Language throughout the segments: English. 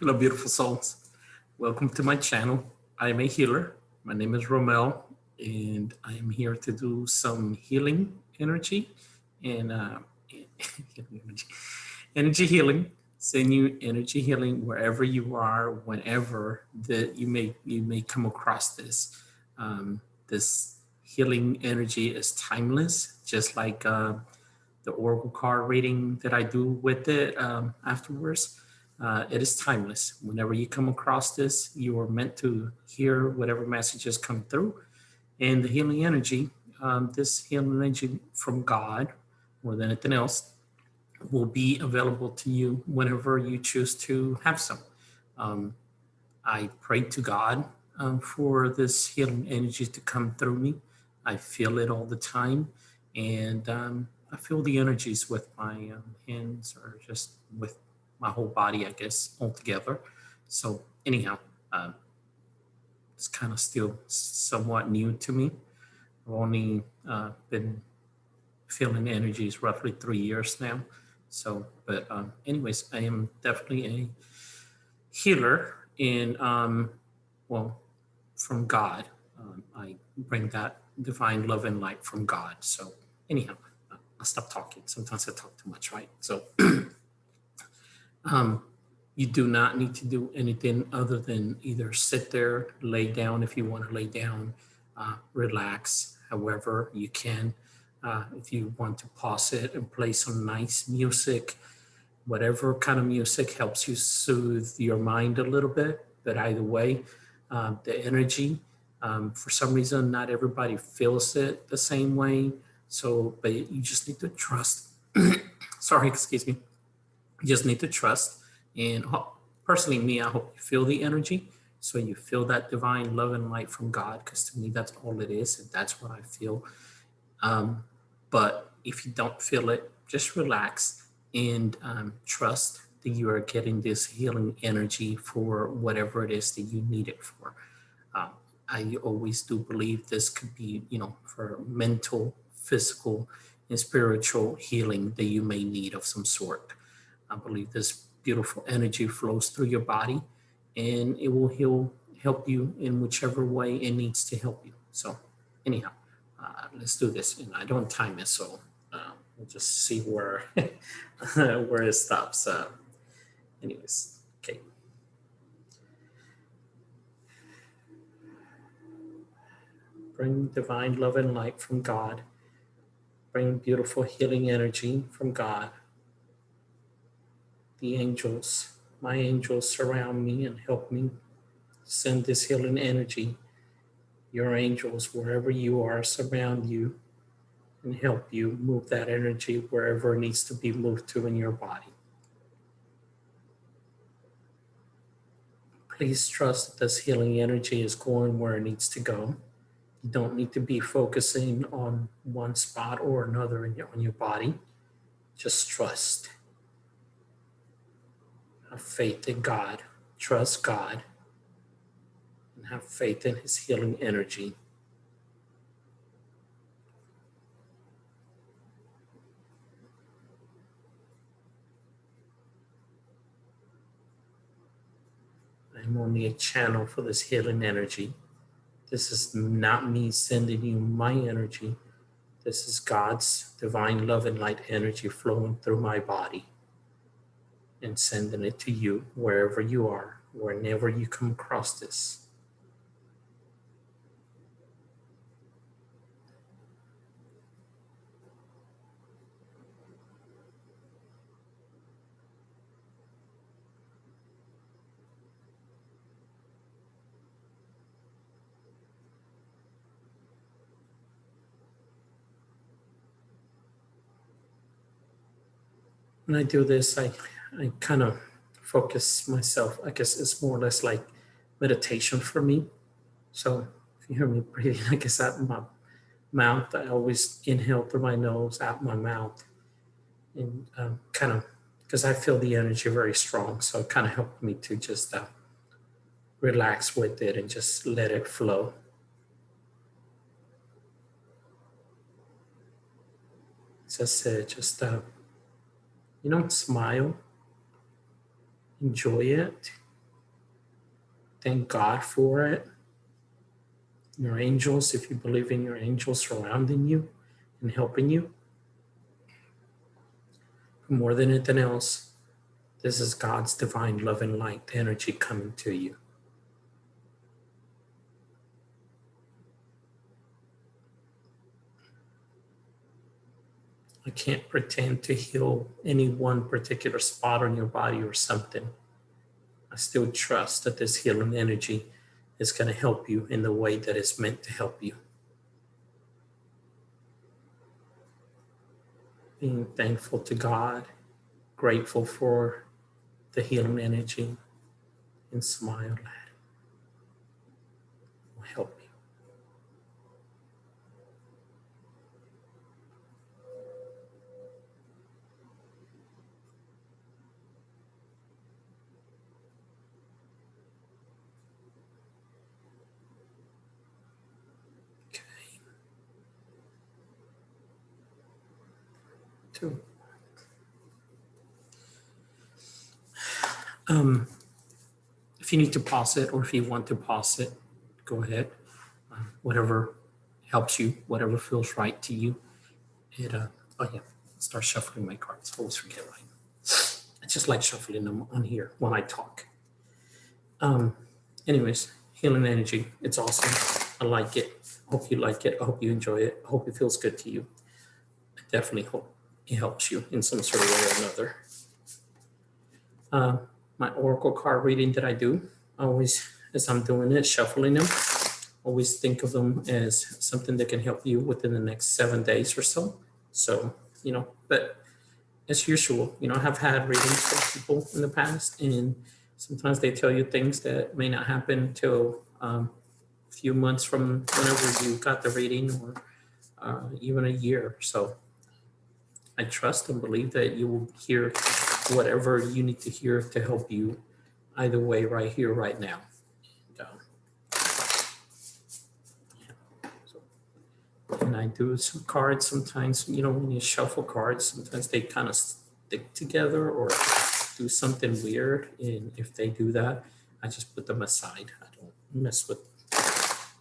Hello, beautiful souls. Welcome to my channel. I am a healer. My name is Romel, and I am here to do some healing energy and energy, energy healing. Send you energy healing wherever you are, whenever that you may come across this. This healing energy is timeless, just like the oracle card reading that I do with it afterwards. It is timeless. Whenever you come across this, you are meant to hear whatever messages come through. And the healing energy, this healing energy from God, more than anything else, will be available to you whenever you choose to have some. Um, I pray to God for this healing energy to come through me. I feel it all the time. And I feel the energies with my hands or just with my whole body, I guess, altogether. So, anyhow, uh, it's kind of still somewhat new to me. I've only been feeling energies roughly 3 years now. So, but anyways, I am definitely a healer in, well, from God. I bring that divine love and light from God. So, anyhow, I'll stop talking. Sometimes I talk too much, right? So, um, you do not need to do anything other than either sit there, lay down if you want to lay down, relax however you can. If you want to pause it and play some nice music, whatever kind of music helps you soothe your mind a little bit. But either way, the energy, for some reason, not everybody feels it the same way. So, but you just need to trust. Sorry, excuse me. You just need to trust. And personally, me, I hope you feel the energy. So you feel that divine love and light from God, because to me, that's all it is. And that's what I feel. Um, but if you don't feel it, just relax and trust that you are getting this healing energy for whatever it is that you need it for. Um, I always do believe this could be, for mental, physical, and spiritual healing that you may need of some sort. I believe this beautiful energy flows through your body and it will help you in whichever way it needs to help you. So, anyhow, let's do this. And I don't time it, so we'll just see where where it stops. Anyways, okay. Bring divine love and light from God. Bring beautiful healing energy from God. The angels, my angels, surround me and help me send this healing energy. Your angels, wherever you are, surround you and help you move that energy wherever it needs to be moved to in your body. Please trust that this healing energy is going where it needs to go. You don't need to be focusing on one spot or another on your body. Just trust. Have faith in God. Trust God. And have faith in His healing energy. I'm only a channel for this healing energy. This is not me sending you my energy. This is God's divine love and light energy flowing through my body and sending it to you wherever you are, whenever you come across this. When I do this, I kind of focus myself. I guess it's more or less like meditation for me. So if you hear me breathing, I guess out my mouth, I always inhale through my nose, out my mouth, and kind of, because I feel the energy very strong. So it kind of helped me to just relax with it and just let it flow. As I said, just, smile, enjoy it, Thank God for it. Your angels, if you believe in your angels surrounding you and helping you. More than anything else, this is God's divine love and light energy coming to you. I can't pretend to heal any one particular spot on your body or something. I still trust that this healing energy is going to help you in the way that it's meant to help you. Being thankful to God, grateful for the healing energy, and smile at it will help you. Okay. Two. If you need to pause it or if you want to pause it, go ahead. Whatever helps you, whatever feels right to you. Oh yeah, start shuffling my cards. I always forget right. I just like shuffling them on here when I talk. Anyways, healing energy. It's awesome. I like it. Hope you like it. I hope you enjoy it. I hope it feels good to you. I definitely hope it helps you in some sort of way or another. My oracle card reading that I do, always as I'm doing it, shuffling them, always think of them as something that can help you within the next 7 days or so. So, but as usual, I have had readings from people in the past, and sometimes they tell you things that may not happen till a few months from whenever you got the reading, or even a year. So I trust and believe that you will hear whatever you need to hear to help you either way, right here, right now. And I do some cards sometimes, when you shuffle cards, sometimes they kind of stick together or do something weird. And if they do that, I just put them aside. I don't mess with,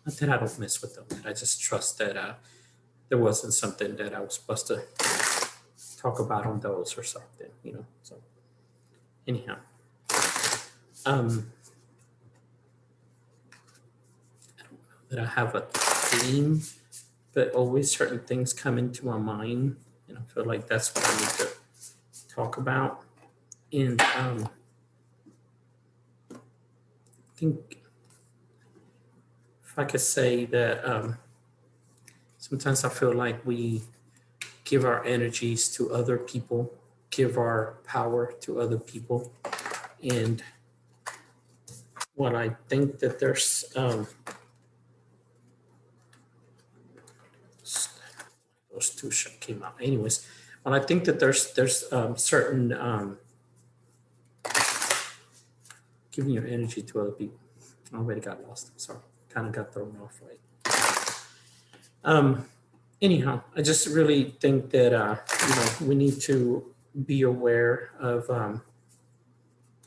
not that I don't mess with them, but I just trust that there wasn't something that I was supposed to talk about on those or something, so anyhow. I don't know that I have a theme, but always certain things come into my mind, and I feel like that's what I need to talk about. And I think if I could say that sometimes I feel like we give our energies to other people, give our power to other people. And what I think that there's those two came out. Anyways, but I think that there's certain giving your energy to other people. I already got lost. I'm sorry. Kind of got thrown off right. Anyhow, I just really think that we need to be aware of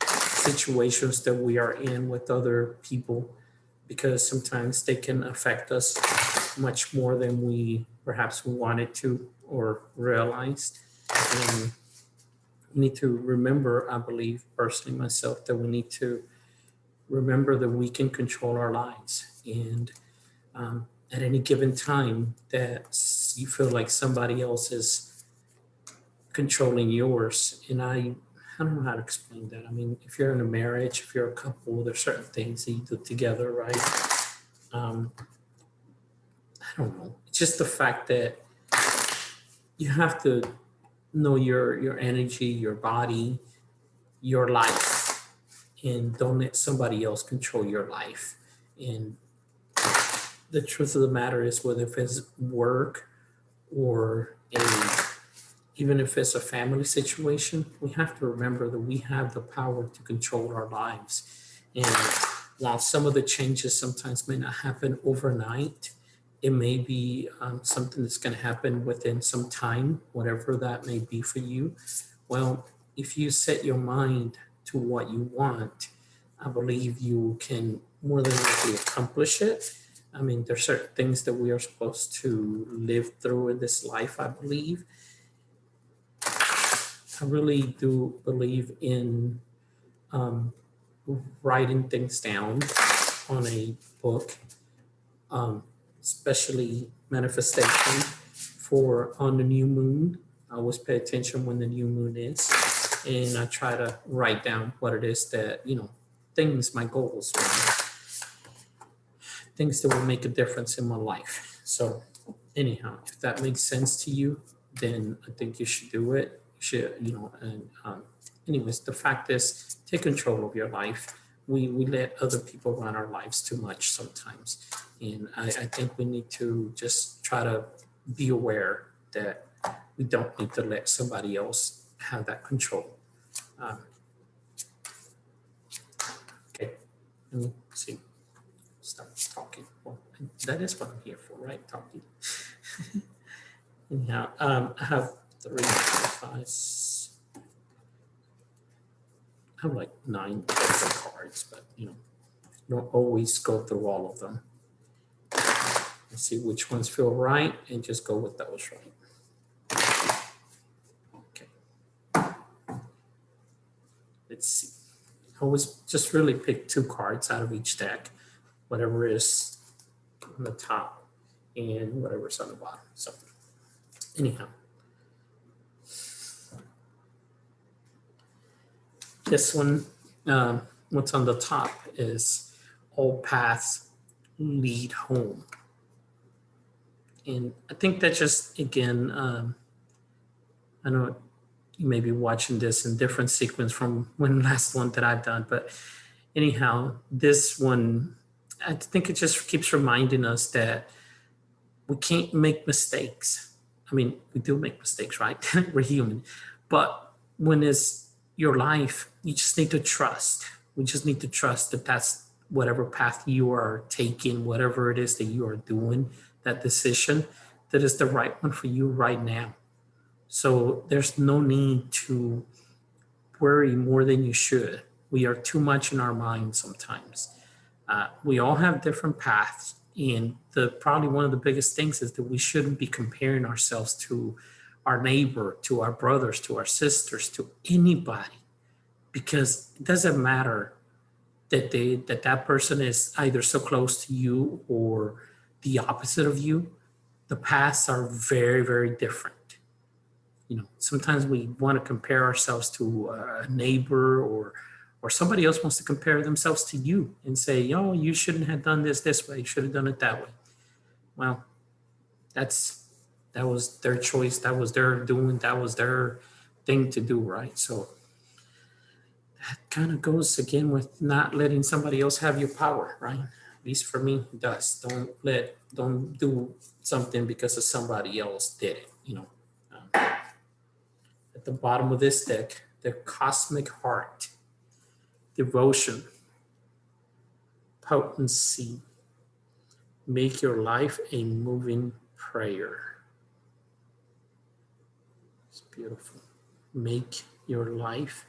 situations that we are in with other people, because sometimes they can affect us much more than we perhaps wanted to or realized. And we need to remember, I believe personally myself, that we need to remember that we can control our lives. And at any given time that you feel like somebody else is controlling yours, and I don't know how to explain that. I mean, if you're in a marriage, if you're a couple, there's certain things that you do together, right? I don't know. It's just the fact that you have to know your energy, your body, your life, and don't let somebody else control your life. And the truth of the matter is, whether if it's work or even if it's a family situation, we have to remember that we have the power to control our lives. And while some of the changes sometimes may not happen overnight, it may be something that's going to happen within some time, whatever that may be for you. Well, if you set your mind to what you want, I believe you can more than likely accomplish it. I mean, there's certain things that we are supposed to live through in this life, I believe. I really do believe in writing things down on a book, especially manifestation for on the new moon. I always pay attention when the new moon is, and I try to write down what it is that, things, my goals, things that will make a difference in my life. So anyhow, if that makes sense to you, then I think you should do it. You should, and anyways, the fact is, take control of your life. We let other people run our lives too much sometimes. And I think we need to just try to be aware that we don't need to let somebody else have that control. Okay, let me see. Stop talking. Well, that is what I'm here for, right? Talking. Anyhow, I have 3, 4, 5. I have like 9 different cards, but don't always go through all of them. Let's see which ones feel right and just go with those, right? Okay. Let's see. I always just really pick 2 cards out of each deck, whatever is on the top and whatever's on the bottom. So anyhow, this one, what's on the top is all paths lead home. And I think that just, again, I know you may be watching this in different sequence from when last one that I've done, but anyhow, this one, I think it just keeps reminding us that we can't make mistakes. I mean, we do make mistakes, right? We're human. But when it's your life, you just need to trust. We just need to trust that that's whatever path you are taking, whatever it is that you are doing, that decision, that is the right one for you right now. So there's no need to worry more than you should. We are too much in our mind sometimes. We all have different paths. And probably one of the biggest things is that we shouldn't be comparing ourselves to our neighbor, to our brothers, to our sisters, to anybody, because it doesn't matter that that person is either so close to you or the opposite of you. The paths are very, very different. Sometimes we want to compare ourselves to a neighbor, or somebody else wants to compare themselves to you and say, oh, you shouldn't have done this way. You should have done it that way. Well, that was their choice. That was their doing. That was their thing to do, right? So that kind of goes again with not letting somebody else have your power, right? At least for me, it does. Don't do something because of somebody else did it, At the bottom of this deck, the Cosmic Heart, Devotion, Potency, make your life a moving prayer. It's beautiful. Make your life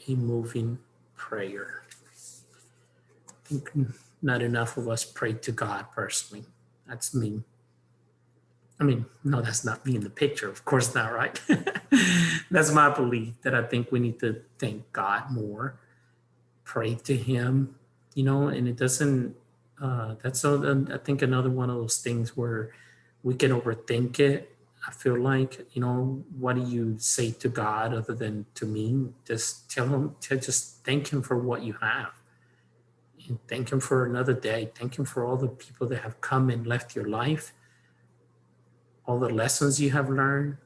a moving prayer. I think not enough of us pray to God personally. That's me. I mean, no, that's not me in the picture. Of course not, right? That's my belief, that I think we need to thank God more, pray to Him, and it doesn't, that's, I think, another one of those things where we can overthink it. I feel like, what do you say to God other than to me? Just tell Him, just thank Him for what you have. And thank Him for another day. Thank Him for all the people that have come and left your life, all the lessons you have learned.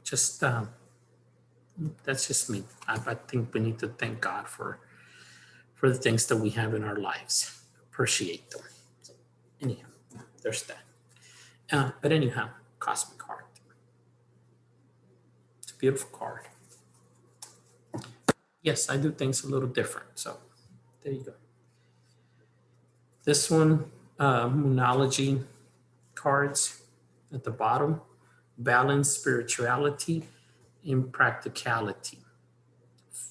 Just that's just me. I think we need to thank God for the things that we have in our lives. Appreciate them. So anyhow, there's that. But anyhow, Cosmic Heart. It's a beautiful card. Yes, I do things a little different. So there you go. This one, Moonology cards at the bottom. Balance, spirituality, and practicality.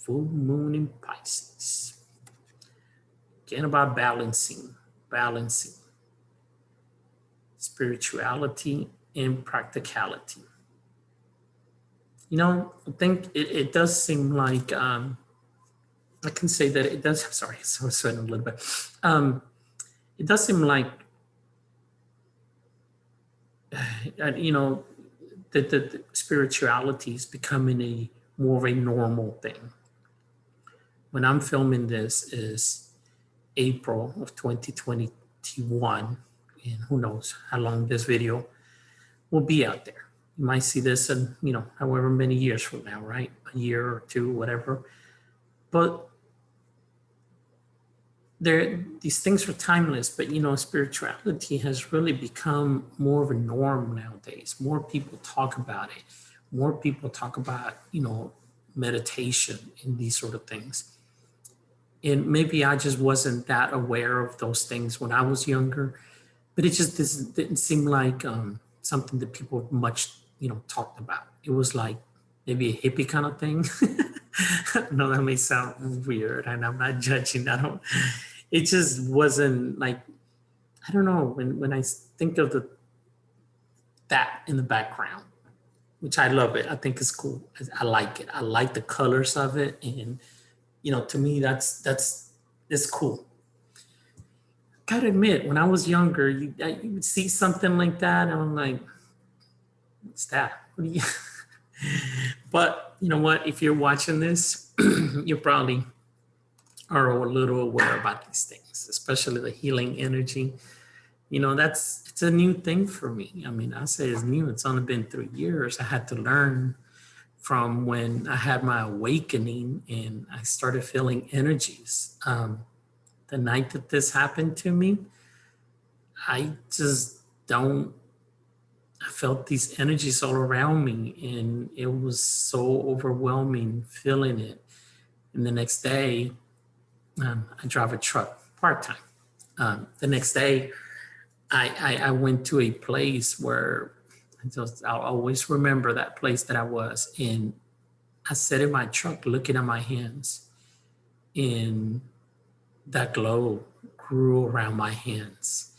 full moon in Pisces. Again, about balancing spirituality and practicality. You know, I think it does seem like, I can say that it does, sorry, so sweating a little bit. It does seem like, you know, that the spirituality is becoming a more of a normal thing. When I'm filming this is April of 2021, and who knows how long this video will be out there. You might see this in, you know, however many years from now, right? A year or two, whatever. But these things are timeless, but you know, spirituality has really become more of a norm nowadays. More people talk about it. More people talk about, you know, meditation and these sort of things. And maybe I just wasn't that aware of those things when I was younger, but it just didn't seem like something that people much, you know, talked about. It was like maybe a hippie kind of thing. I know that may sound weird, and I'm not judging. It just wasn't like, I don't know, when I think of that in the background, which I love it. I think it's cool. I like it. I like the colors of it. And, you know, to me, it's cool. Gotta admit, when I was younger, you would see something like that, and I'm like, what's that? What do you? But you know what? If you're watching this, you probably are a little aware about these things, especially the healing energy. You know, it's a new thing for me. I mean, I say it's new. It's only been 3 years. I had to learn from when I had my awakening and I started feeling energies. The night that this happened to me, I felt these energies all around me, and it was so overwhelming feeling it. And the next day, I drive a truck part-time. The next day, I went to a place where I'll always remember that place that I was. And I sat in my truck looking at my hands, and that glow grew around my hands.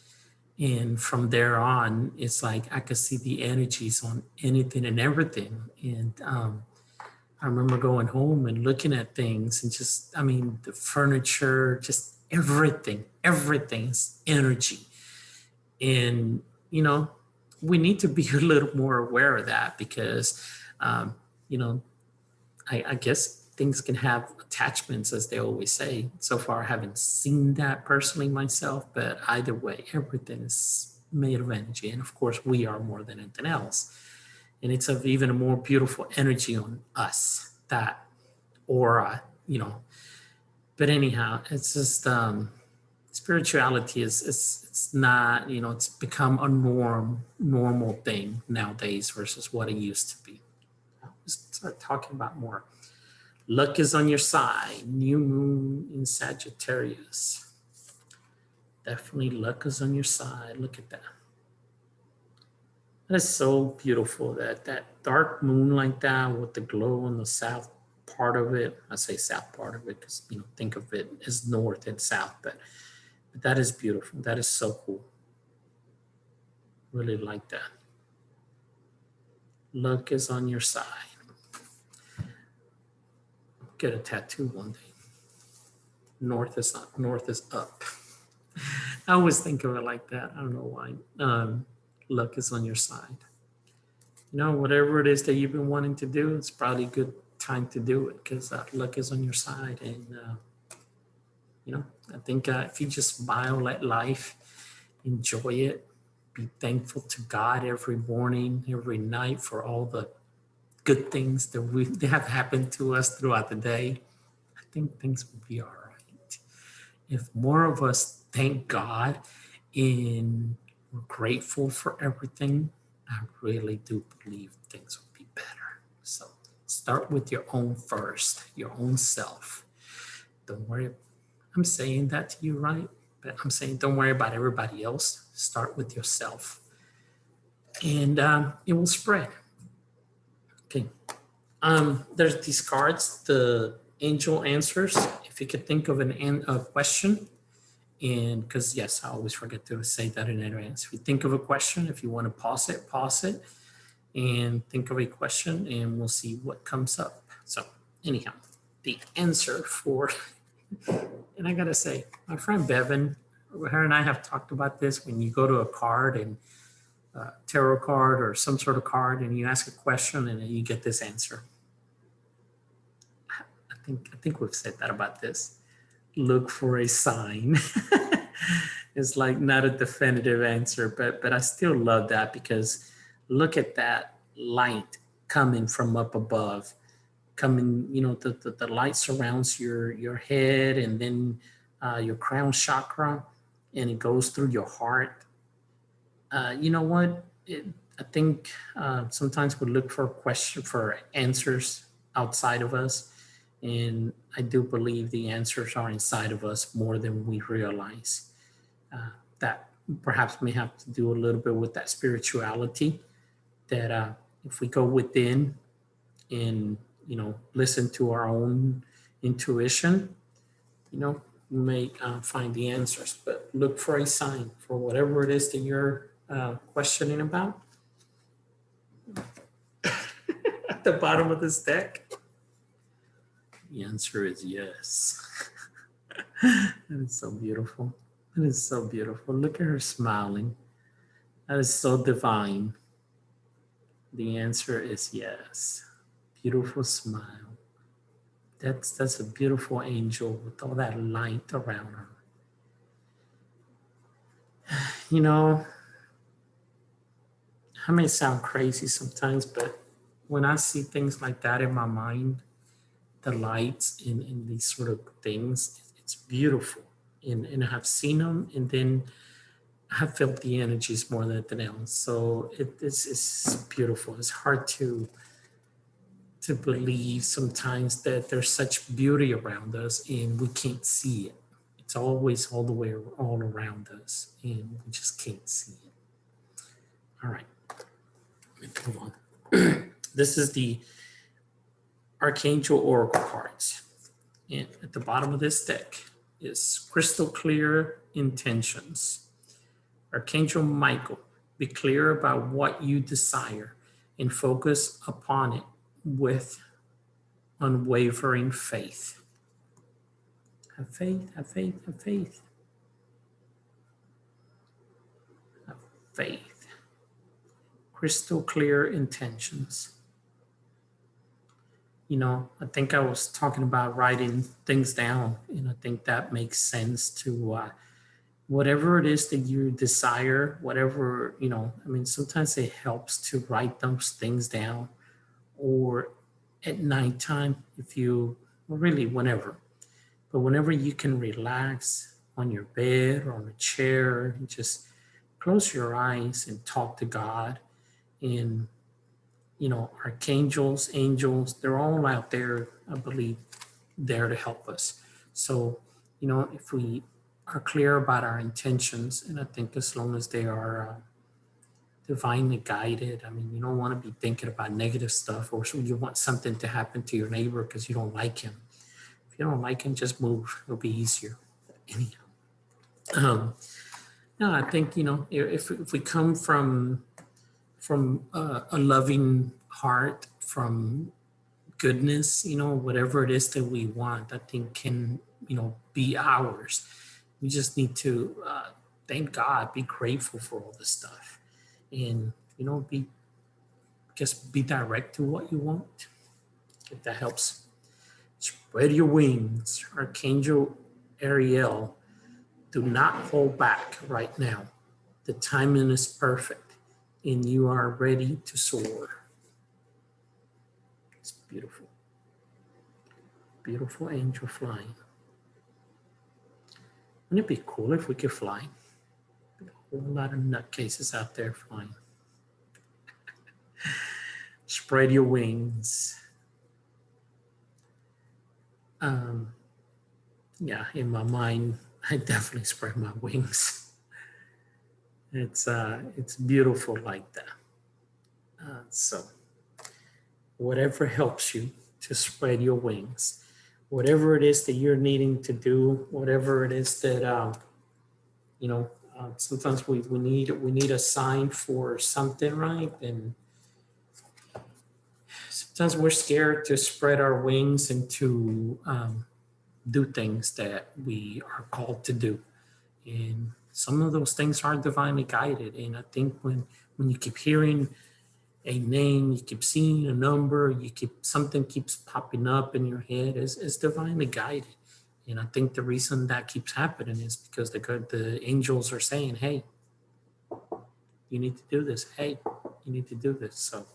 And from there on, it's like I could see the energies on anything and everything. And I remember going home and looking at things and just, I mean, the furniture, just everything's energy. And, you know, we need to be a little more aware of that because, you know, I guess things can have attachments, as they always say. So far, I haven't seen that personally myself, but either way, everything is made of energy. And of course, we are more than anything else. And it's of even a more beautiful energy on us, that aura, you know. But anyhow, it's just spirituality it's not, you know, it's become a normal thing nowadays versus what it used to be. I'll just start talking about more. Luck is on your side. New moon in Sagittarius. Definitely luck is on your side. Look at that. That's so beautiful. That dark moon like that with the glow on the south part of it. I say south part of it because, you know, think of it as north and south, but that is beautiful. That is so cool. Really like that. Luck is on your side. Get a tattoo one day. North is up. I always think of it like that. I don't know why. Luck is on your side. You know, whatever it is that you've been wanting to do, it's probably a good time to do it because luck is on your side. And, you know, I think if you just smile at life, enjoy it, be thankful to God every morning, every night for all the good things that have happened to us throughout the day, I think things will be all right. If more of us thank God and we're grateful for everything, I really do believe things will be better. So start with your own first, your own self. Don't worry. I'm saying that to you, right? But I'm saying don't worry about everybody else. Start with yourself. And it will spread. Okay. There's these cards, the angel answers. If you could think of a question, and because yes, I always forget to say that in advance. If you think of a question, if you want to pause it, and think of a question, and we'll see what comes up. So anyhow, the answer for, and I gotta say, my friend Bevan, her and I have talked about this. When you go to a card and tarot card or some sort of card, and you ask a question, and then you get this answer. I think we've said that about this. Look for a sign. It's like not a definitive answer, but I still love that, because look at that light coming from up above, coming, the light surrounds your head, and then your crown chakra, and it goes through your heart. You know what? I think sometimes we look for answers outside of us, and I do believe the answers are inside of us more than we realize. That perhaps may have to do a little bit with that spirituality, that if we go within and, listen to our own intuition, we may find the answers. But look for a sign for whatever it is that you're questioning about. At the bottom of this deck, the answer is yes. That is so beautiful. That is so beautiful. Look at her smiling. That is so divine. The answer is yes. Beautiful smile. That's a beautiful angel with all that light around her. I may sound crazy sometimes, but when I see things like that in my mind, the lights in these sort of things, it's beautiful. And I have seen them, and then I have felt the energies more than anything else. So it's beautiful. It's hard to believe sometimes that there's such beauty around us and we can't see it. It's always all the way all around us, and we just can't see it. All right, let me move on. This is the Archangel Oracle cards. And at the bottom of this deck is crystal clear intentions. Archangel Michael, be clear about what you desire and focus upon it with unwavering faith. Have faith, have faith, have faith. Have faith. Crystal clear intentions. I think I was talking about writing things down, and I think that makes sense to whatever it is that you desire, whatever, sometimes it helps to write those things down, or at nighttime, really whenever, but whenever you can relax on your bed or on a chair, and just close your eyes and talk to God. And archangels, angels, they're all out there, I believe, there to help us. So, if we are clear about our intentions, and I think as long as they are divinely guided, you don't want to be thinking about negative stuff, or so you want something to happen to your neighbor because you don't like him. If you don't like him, just move. It'll be easier. Anyhow, no, I think, if we come from a loving heart, from goodness, whatever it is that we want, I think can, be ours. We just need to thank God, be grateful for all this stuff, and, be direct to what you want, if that helps. Spread your wings. Archangel Ariel, do not hold back right now. The timing is perfect, and you are ready to soar. It's beautiful. Beautiful angel flying. Wouldn't it be cool if we could fly? A whole lot of nutcases out there flying. Spread your wings. Yeah, in my mind, I definitely spread my wings. It's beautiful like that. So whatever helps you to spread your wings, whatever it is that you're needing to do, whatever it is that, sometimes we need a sign for something, right? And sometimes we're scared to spread our wings and to do things that we are called to do. And some of those things are divinely guided. And I think when you keep hearing a name, you keep seeing a number, something keeps popping up in your head, is divinely guided. And I think the reason that keeps happening is because the angels are saying, hey, you need to do this. Hey, you need to do this. So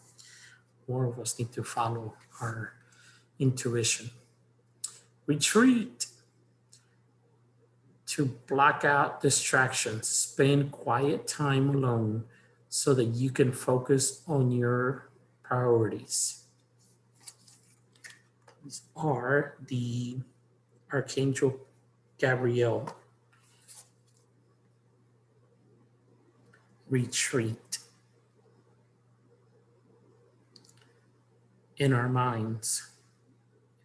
more of us need to follow our intuition. Retreat. To block out distractions, spend quiet time alone so that you can focus on your priorities. These are the Archangel Gabriel. Retreat. In our minds.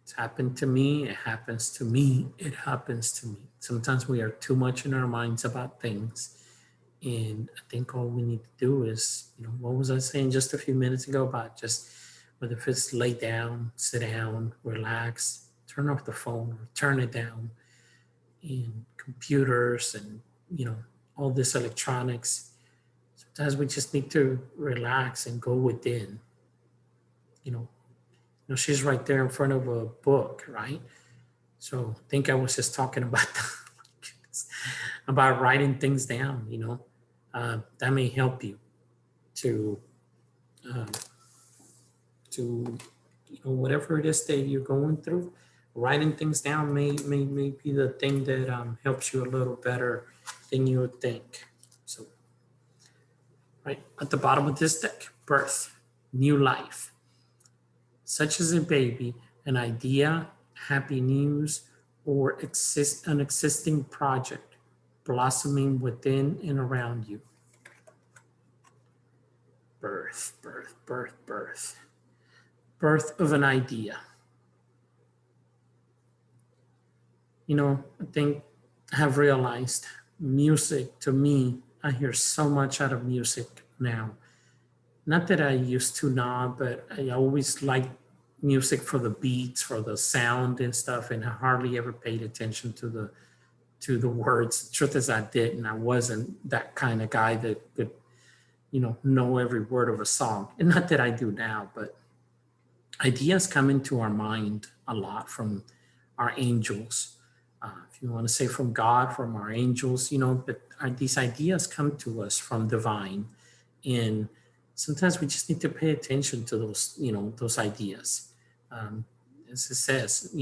It's happened to me, it happens to me, it happens to me. Sometimes we are too much in our minds about things. And I think all we need to do is, what was I saying just a few minutes ago about just whether if it's lay down, sit down, relax, turn off the phone or turn it down, and computers and, all this electronics. Sometimes we just need to relax and go within. She's right there in front of a book, right? So I think I was just talking about about writing things down. That may help you to whatever it is that you're going through. Writing things down may be the thing that helps you a little better than you would think. So, right at the bottom of this deck, birth, new life. Such as a baby, an idea, happy news, or an existing project blossoming within and around you. Birth, birth, birth, birth. Birth of an idea. I think I have realized music, to me, I hear so much out of music now. Not that I used to not, but I always liked music for the beats, for the sound and stuff, and I hardly ever paid attention to the words. The truth is I didn't. I wasn't that kind of guy that could, know every word of a song. And not that I do now, but ideas come into our mind a lot from our angels. If you want to say from God, from our angels, but these ideas come to us from divine. And sometimes we just need to pay attention to those, those ideas. As it says,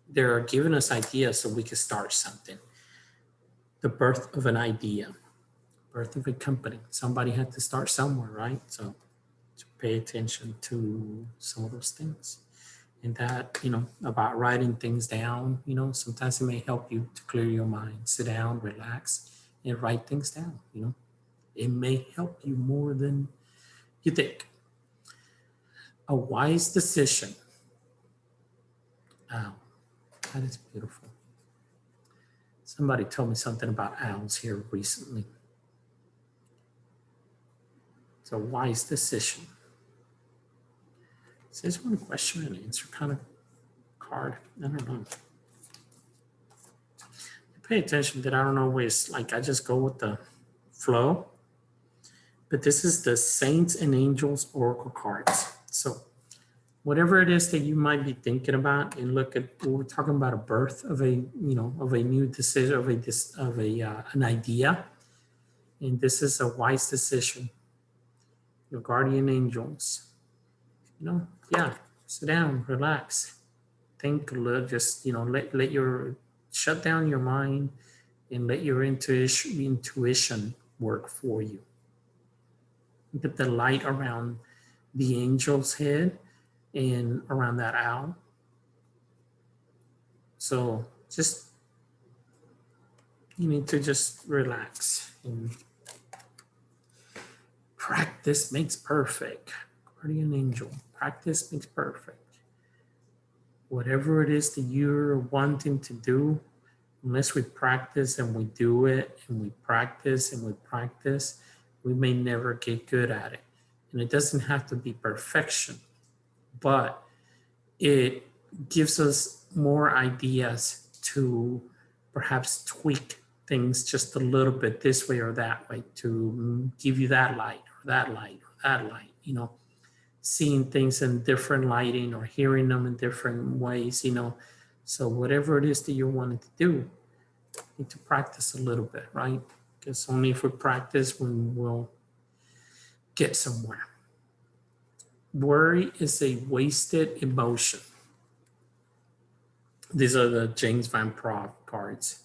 they're giving us ideas so we can start something. The birth of an idea, birth of a company. Somebody had to start somewhere, right? So pay attention to some of those things. And that, about writing things down, sometimes it may help you to clear your mind. Sit down, relax, and write things down, It may help you more than you think. A wise decision. Owl. That is beautiful. Somebody told me something about owls here recently. It's a wise decision. It says one question and answer kind of card. I don't know. Pay attention that I don't always, I just go with the flow. But this is the Saints and Angels Oracle cards. So whatever it is that you might be thinking about, and look at, we're talking about a birth of a, of a new decision, of an idea. And this is a wise decision. Your guardian angels, sit down, relax, think a little, just, let your, shut down your mind and let your intuition work for you. Get the light around the angel's head and around that owl. So just, you need to just relax, and practice makes perfect. Guardian angel, practice makes perfect. whatever it is that you're wanting to do, unless we practice and we do it and we practice and we practice, we may never get good at it. And it doesn't have to be perfection, but it gives us more ideas to perhaps tweak things just a little bit this way or that way to give you that light or that light or that light, you know, seeing things in different lighting or hearing them in different ways, you know. So whatever it is that you're wanting to do, you need to practice a little bit, right? Because only if we practice when we'll get somewhere. Worry is a wasted emotion. These are the James Van Praagh cards.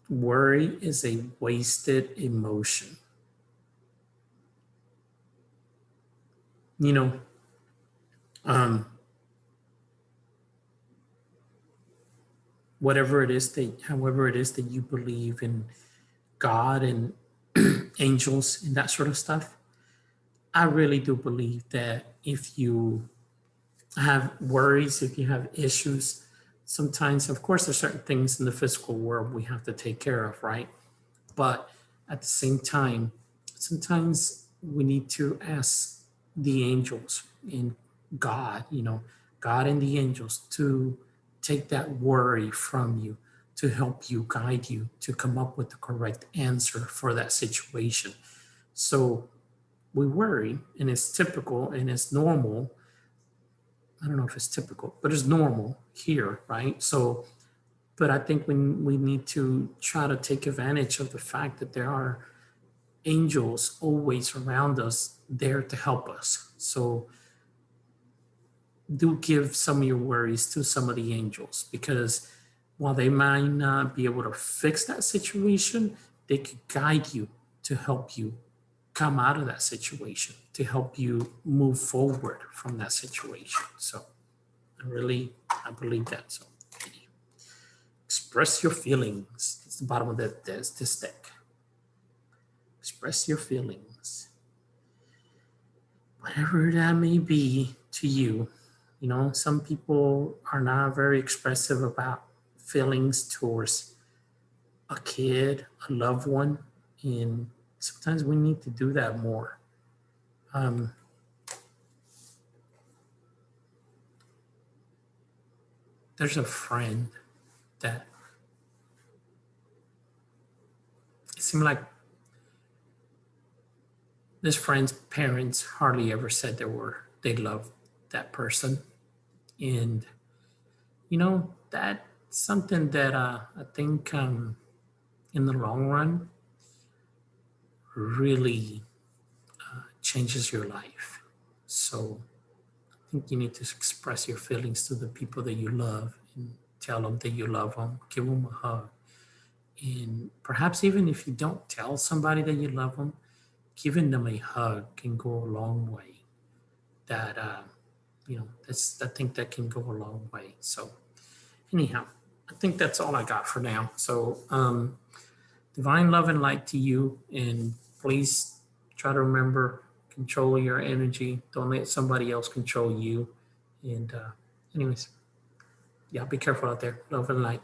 Worry is a wasted emotion. You know, whatever it is that, however it is that you believe in God and angels and that sort of stuff, I really do believe that if you have worries, if you have issues, sometimes, of course, there's certain things in the physical world we have to take care of, right? But at the same time, sometimes we need to ask the angels and God, you know, God and the angels to take that worry from you, to help you, guide you, to come up with the correct answer for that situation. So we worry, and it's typical and it's normal. I don't know if it's typical, but it's normal here, right? So, but I think we need to try to take advantage of the fact that there are angels always around us there to help us. So do give some of your worries to some of the angels, because while they might not be able to fix that situation, they could guide you to help you come out of that situation, to help you move forward from that situation. So I believe that. So express your feelings. It's the bottom of this deck. Express your feelings. Whatever that may be to you. You know, some people are not very expressive about feelings towards a kid, a loved one, and sometimes we need to do that more. There's a friend that it seemed like this friend's parents hardly ever said they loved that person. And, you know, that's something that I think in the long run really changes your life. So I think you need to express your feelings to the people that you love and tell them that you love them, give them a hug. And perhaps even if you don't tell somebody that you love them, giving them a hug can go a long way. That, you know, I think that can go a long way. So anyhow, I think that's all I got for now. So divine love and light to you. And please try to remember, control your energy. Don't let somebody else control you. And anyways, yeah, be careful out there. Love and light.